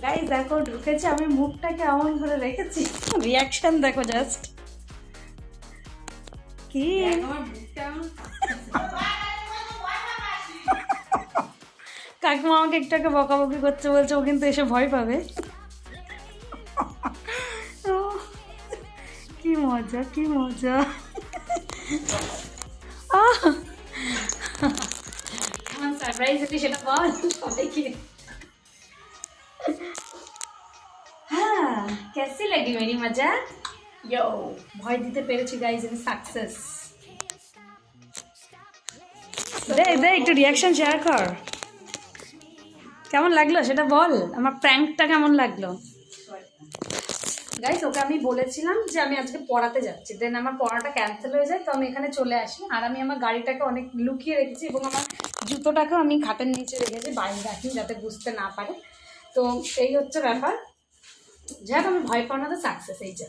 Guys দেখো ঢুকেছে, আমি মুখটাকে এমন করে রেখেছি, রিয়াকশন দেখো জাস্ট। কি কাকিমা আমাকে একটু আগে বকাবকি করছে, বলছে ও কিন্তু এসে ভয় পাবে। ও, কি মজা কি মজা। আমার সারপ্রাইজ হচ্ছে সেটা বল সবাইকে। হ্যাঁ कैसी लगी मेरी मजा? यो ভয় দিতে পেরেছি গাইজ, আমি সাকসেস। দে দে একটু রিয়াকশন শেয়ার কর, কেমন লাগলো সেটা বল, আমার প্র্যাঙ্কটা কেমন লাগলো। গাইস ওকে আমি বলেছিলাম যে আমি আজকে পড়াতে যাচ্ছি, দেন আমার পড়াটা ক্যান্সেল হয়ে যায়, তো আমি এখানে চলে আসি। আর আমি আমার গাড়িটাকে অনেক লুকিয়ে রেখেছি এবং আমার জুতোটাকেও আমি খাটের নিচে রেখেছি, বাইরে রাখি যাতে বুঝতে না পারে। তো এই হচ্ছে ব্যাপার, যাক আমি ভয় পাওয়া না তো সাকসেস এই যে।